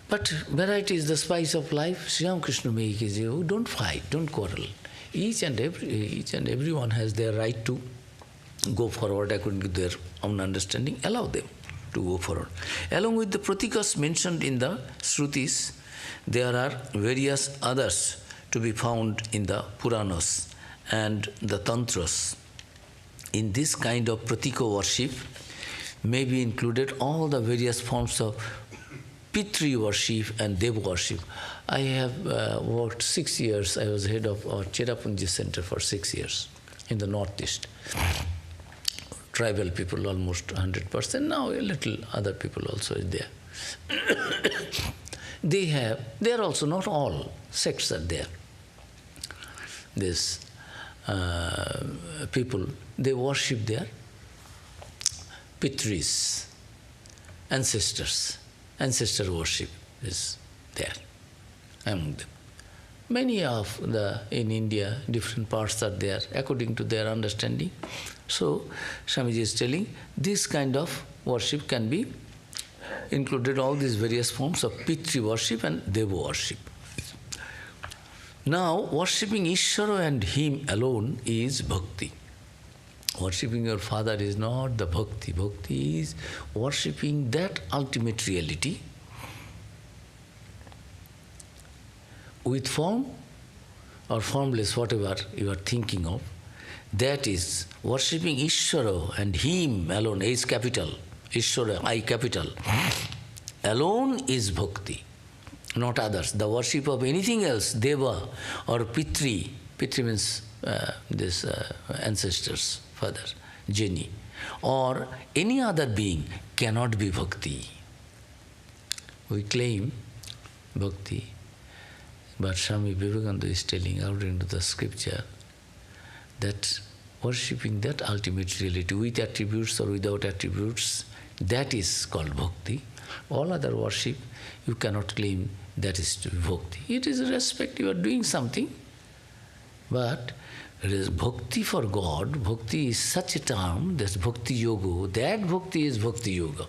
but variety is the spice of life. Sri Ramakrishna says, don't fight, don't quarrel. Each and everyone has their right to go forward according to their own understanding. Allow them to go forward. Along with the pratikas mentioned in the Shrutis, there are various others to be found in the Puranas and the Tantras. In this kind of pratika worship may be included all the various forms of Pitri worship and Dev worship. I have worked 6 years. I was head of our Cherapunji Center for 6 years in the Northeast. Tribal people almost 100%. Now a little other people also is there. They are also not all sects are there. These people, they worship their Pitris, ancestors. Ancestor worship is there among them. Many of in India, different parts are there according to their understanding. So, Swamiji is telling this kind of worship can be included, all these various forms of Pitri worship and Deva worship. Now, worshipping Ishvara and Him alone is Bhakti. Worshipping your father is not the Bhakti. Bhakti is worshipping that ultimate reality with form or formless, whatever you are thinking of. That is worshipping Ishvara and Him alone, H capital, Ishvara, I capital, alone is Bhakti, not others. The worship of anything else, Deva or Pitri, Pitri means ancestors, father, Jeni, or any other being cannot be Bhakti. We claim Bhakti, but Swami Vivekananda is telling out into the scripture that worshipping that ultimate reality with attributes or without attributes, that is called Bhakti. All other worship, you cannot claim that is to be Bhakti. It is a respect, you are doing something, but it is Bhakti for God. Bhakti is such a term, that's Bhakti Yoga. That Bhakti is Bhakti Yoga.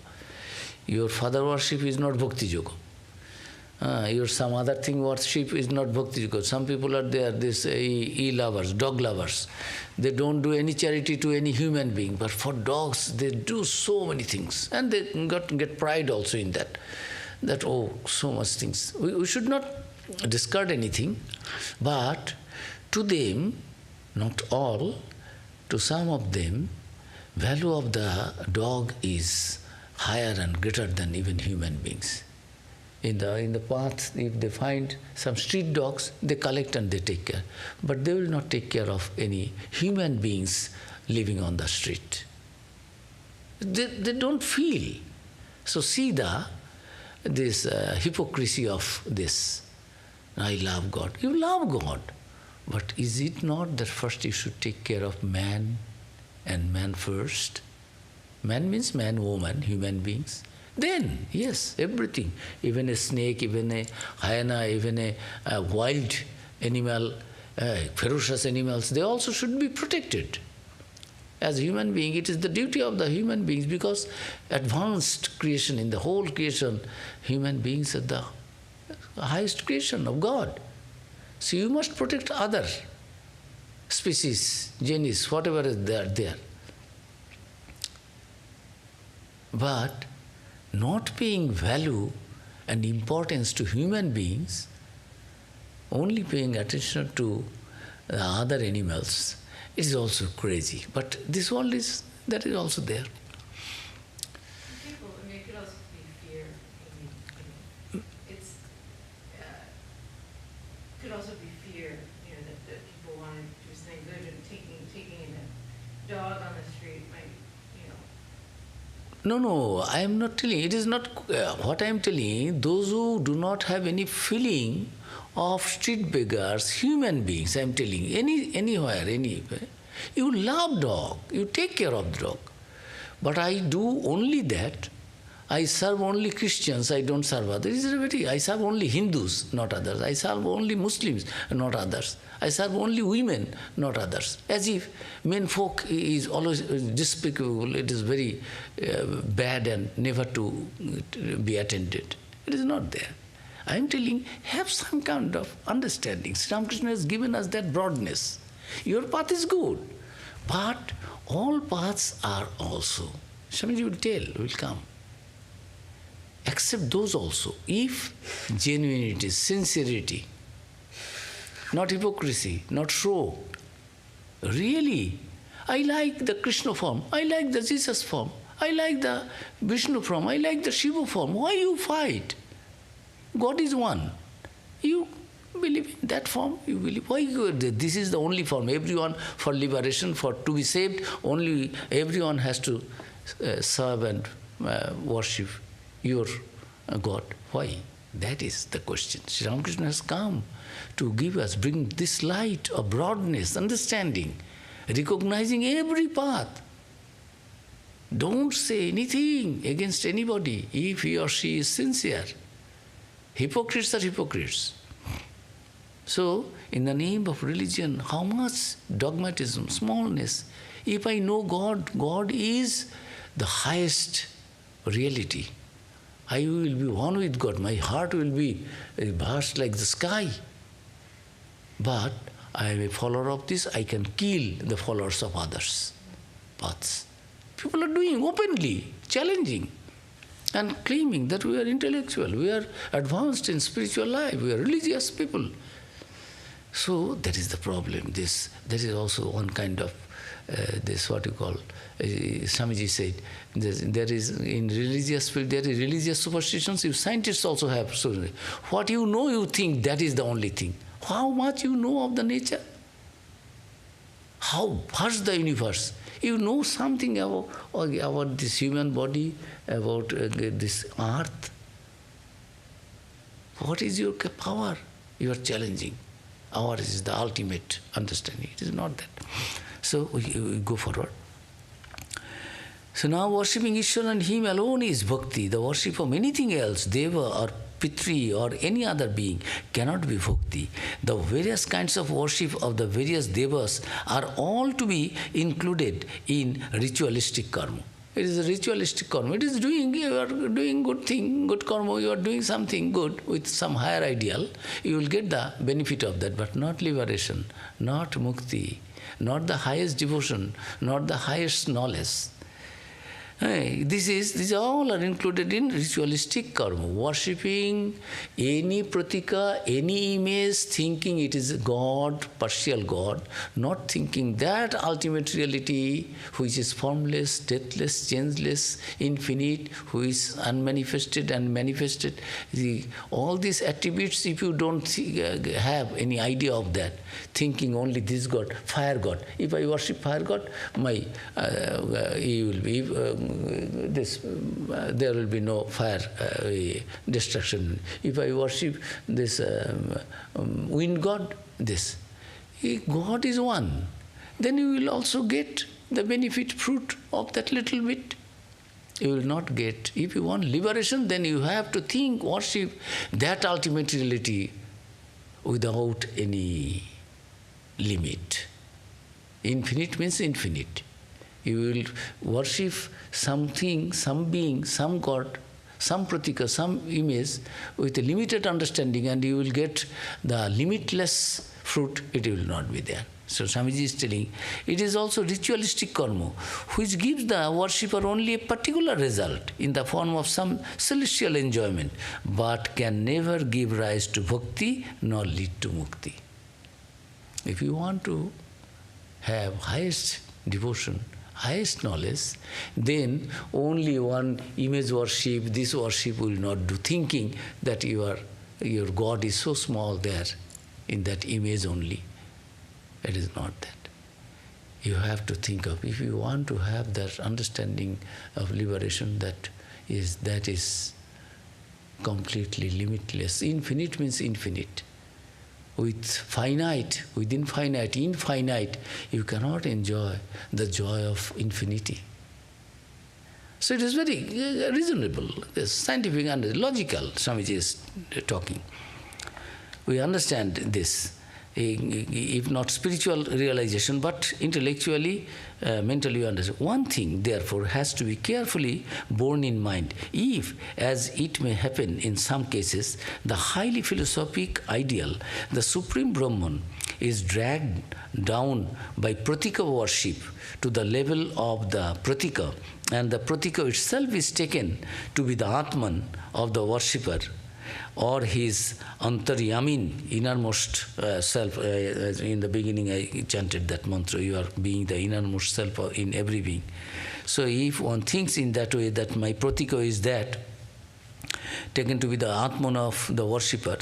Your father worship is not Bhakti Yoga. Your some other thing worship is not Bhakti Yoga. Some people are there, this e-lovers, dog lovers. They don't do any charity to any human being, but for dogs they do so many things. And they get pride also in that. That, oh, so much things. We should not discard anything, but to them, not all, to some of them, value of the dog is higher and greater than even human beings. In the path, if they find some street dogs, they collect and they take care. But they will not take care of any human beings living on the street. They don't feel. So see this hypocrisy of this. I love God. You love God. But is it not that first you should take care of man and man first? Man means man, woman, human beings. Then, yes, everything, even a snake, even a hyena, even a wild animal, ferocious animals, they also should be protected. As a human being, it is the duty of the human beings, because advanced creation, in the whole creation, human beings are the highest creation of God. So you must protect other species, genus, whatever is there. But not paying value and importance to human beings, only paying attention to the other animals, is also crazy. But this world that is also there. People, it could also be fear. Could also be fear, that people want to do something good, and taking a dog on the street might, No, I am not telling. It is not what I am telling. Those who do not have any feeling of street beggars, human beings, I am telling, anywhere, anywhere, you love dog, you take care of the dog. But I do only that. I serve only Christians, I don't serve others. I serve only Hindus, not others. I serve only Muslims, not others. I serve only women, not others. As if men folk is always despicable, it is very bad and never to be attended. It is not there. I am telling, have some kind of understanding. Sri Ramakrishna has given us that broadness. Your path is good, but all paths are also. Swamiji will tell, will come. Accept those also, if genuinity, sincerity, not hypocrisy, not show. Really, I like the Krishna form, I like the Jesus form, I like the Vishnu form, I like the Shiva form. Why you fight? God is one. You believe in that form, you believe. Why this is the only form? Everyone, for liberation, for to be saved, only everyone has to serve and worship your God. Why? That is the question. Sri Ramakrishna has come to give us, bring this light of broadness, understanding, recognizing every path. Don't say anything against anybody if he or she is sincere. Hypocrites are hypocrites. So, in the name of religion, how much dogmatism, smallness. If I know God, God is the highest reality. I will be one with God. My heart will be vast like the sky. But I am a follower of this. I can kill the followers of others' paths. People are doing openly, challenging, and claiming that we are intellectual, we are advanced in spiritual life, we are religious people. So that is the problem. That is also one kind of this what you call. Swamiji said there is in religious field there is religious superstitions. If scientists also have so what you know, you think that is the only thing. How much you know of the nature? How vast the universe? You know something about this human body, about this earth. What is your power? You are challenging. Ours is the ultimate understanding. It is not that. So we go forward. So now worshipping Ishvara and Him alone is bhakti. The worship of anything else, Deva or Pitri or any other being, cannot be bhakti. The various kinds of worship of the various devas are all to be included in ritualistic karma. It is a ritualistic karma. It is doing, you are doing good thing, good karma, you are doing something good with some higher ideal. You will get the benefit of that, but not liberation, not mukti, not the highest devotion, not the highest knowledge. These all are included in ritualistic karma. Worshipping any pratika, any image, thinking it is God, partial God, not thinking that ultimate reality which is formless, deathless, changeless, infinite, who is unmanifested and manifested. All these attributes, if you don't have any idea of that, thinking only this God, fire God. If I worship fire God, my he will be there will be no fire destruction. If I worship this wind God, this God is one, then you will also get the benefit fruit of that little bit. You will not get. If you want liberation, then you have to think, worship that ultimate reality without any limit. Infinite means infinite. You will worship something, some being, some God, some pratika, some image with a limited understanding, and you will get the limitless fruit. It will not be there. So Swamiji is telling, it is also ritualistic karma, which gives the worshipper only a particular result in the form of some celestial enjoyment, but can never give rise to bhakti nor lead to mukti. If you want to have highest devotion, highest knowledge, then only one image worship, this worship will not do, thinking that your God is so small there in that image only. It is not that. You have to think of, if you want to have that understanding of liberation, that is completely limitless. Infinite means infinite. With finite, within finite, infinite, you cannot enjoy the joy of infinity. So it is very reasonable, scientific and logical, Swamiji is talking. We understand this, if not spiritual realization, but intellectually, mentally you understand. One thing, therefore, has to be carefully borne in mind. If, as it may happen in some cases, the highly philosophic ideal, the Supreme Brahman, is dragged down by pratika worship to the level of the pratika, and the pratika itself is taken to be the Atman of the worshipper, or his antaryamin, innermost self. In the beginning I chanted that mantra, you are being the innermost self in every being. So if one thinks in that way, that my pratika is that, taken to be the Atman of the worshipper,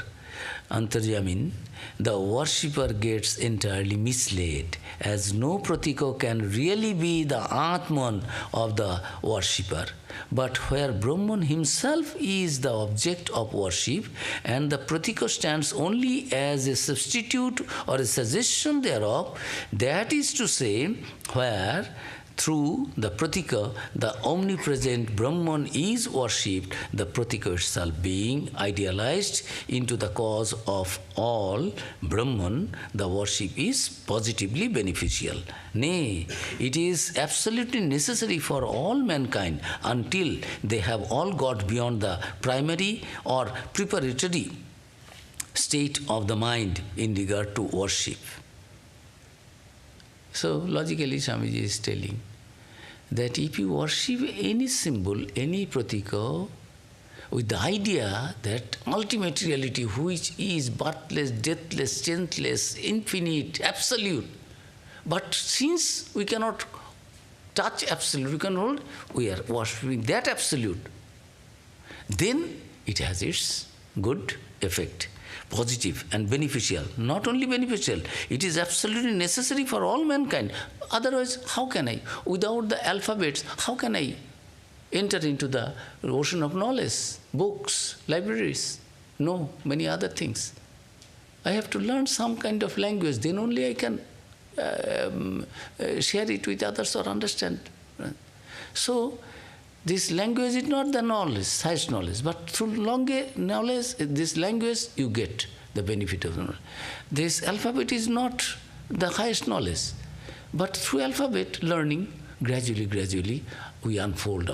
Antarjamin, the worshipper gets entirely misled, as no pratika can really be the Atman of the worshipper. But where Brahman himself is the object of worship, and the pratika stands only as a substitute or a suggestion thereof, that is to say, where through the pratika, the omnipresent Brahman is worshipped, the pratika itself being idealized into the cause of all Brahman, the worship is positively beneficial. Nay, it is absolutely necessary for all mankind until they have all got beyond the primary or preparatory state of the mind in regard to worship. So, logically, Swamiji is telling that if you worship any symbol, any pratika, with the idea that ultimate reality, which is birthless, deathless, changeless, infinite, absolute, but since we cannot touch absolute, we are worshipping that absolute, then it has its good effect. Positive and beneficial. Not only beneficial, it is absolutely necessary for all mankind. Otherwise, how can I? Without the alphabets, how can I enter into the ocean of knowledge? Books, libraries, no, many other things. I have to learn some kind of language, then only I can share it with others or understand. So, this language is not the knowledge, highest knowledge, but through knowledge, this language, you get the benefit of the knowledge. This alphabet is not the highest knowledge, but through alphabet learning, gradually, we unfold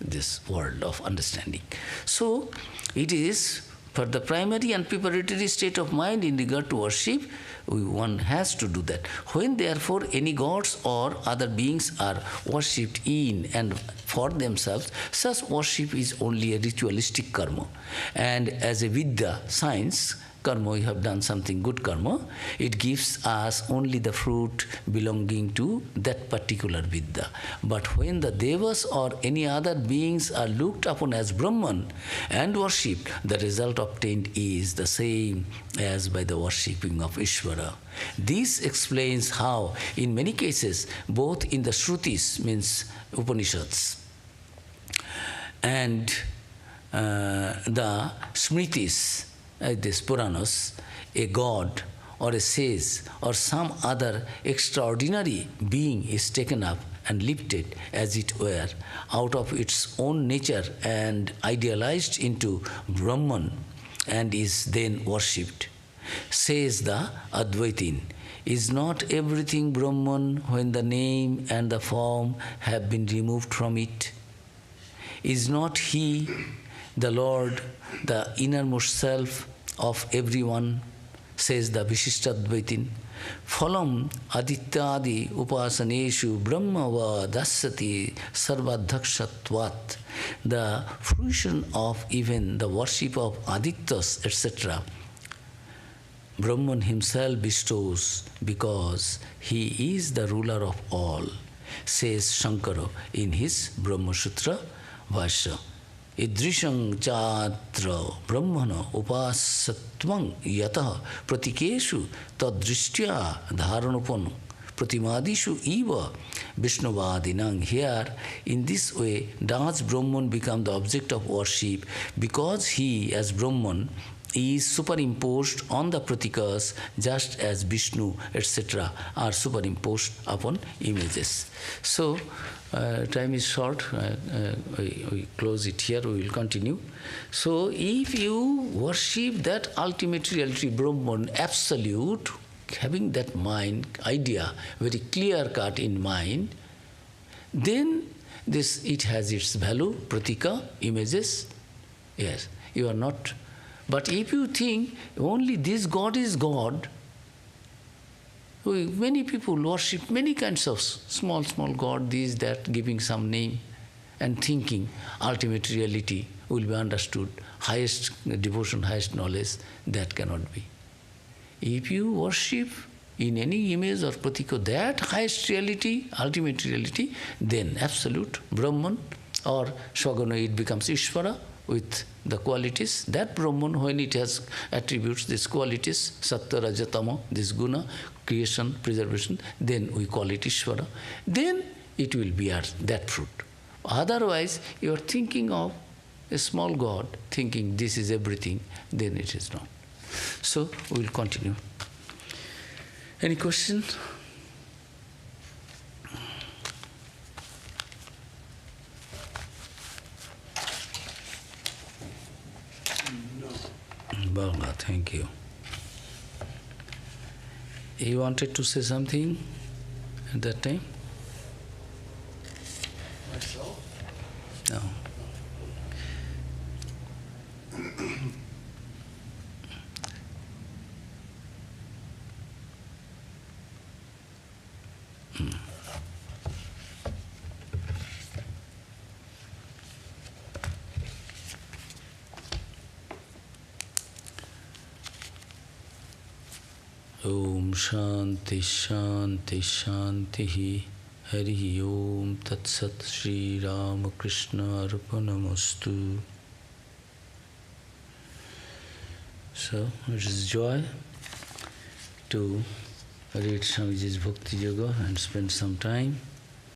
this world of understanding. So, it is for the primary and preparatory state of mind in regard to worship, one has to do that. When therefore any gods or other beings are worshipped in and for themselves, such worship is only a ritualistic karma. And as a Vidya, science, karma, we have done something good karma, it gives us only the fruit belonging to that particular Vidya. But when the Devas or any other beings are looked upon as Brahman and worshipped, the result obtained is the same as by the worshipping of Ishvara. This explains how, in many cases, both in the Shrutis, means Upanishads, and the Smritis, this Puranas, a god or a sage or some other extraordinary being is taken up and lifted, as it were, out of its own nature and idealized into Brahman and is then worshipped. Says the Advaitin, is not everything Brahman when the name and the form have been removed from it? Is not He, the Lord, the innermost self of everyone? Says the Vishishtadvaitin. Phalam adityadi upasaneshu brahmava dasyati sarvadhakshatvat. The fruition of even the worship of Adityas, etc., Brahman himself bestows because he is the ruler of all, says Shankara in his Brahma Sutra Bhashya. Idrishang chatra brahmana upasatvang yatah pratikeshu tadrishtya dharanupano pratimadishu eva Vishnuvadinang. Here, in this way, does Brahman become the object of worship because he, as Brahman, is superimposed on the pratikas just as Vishnu, etc. are superimposed upon images. So, time is short, we close it here, we will continue. So, if you worship that ultimate reality, Brahman, absolute, having that mind, idea, very clear cut in mind, then it has its value, pratika, images. Yes, you are not. But if you think only this God is God, many people worship many kinds of small God, this, that, giving some name and thinking ultimate reality will be understood, highest devotion, highest knowledge, that cannot be. If you worship in any image or pratika that highest reality, ultimate reality, then absolute Brahman or Swagana, it becomes Ishvara, with the qualities, that Brahman, when it has attributes these qualities, Sattva, Raja, Tama, this guna, creation, preservation, then we call it Ishvara. Then it will bear that fruit. Otherwise, you are thinking of a small God, thinking this is everything, then it is not. So, we will continue. Any question? Bala, thank you. You wanted to say something at that time? Myself? No. Om Shanti Shanti Shanti Hari Om Tat Sat Shri Ramakrishna Arpanamastu. So, it is joy to read Swamiji's Bhakti Yoga and spend some time.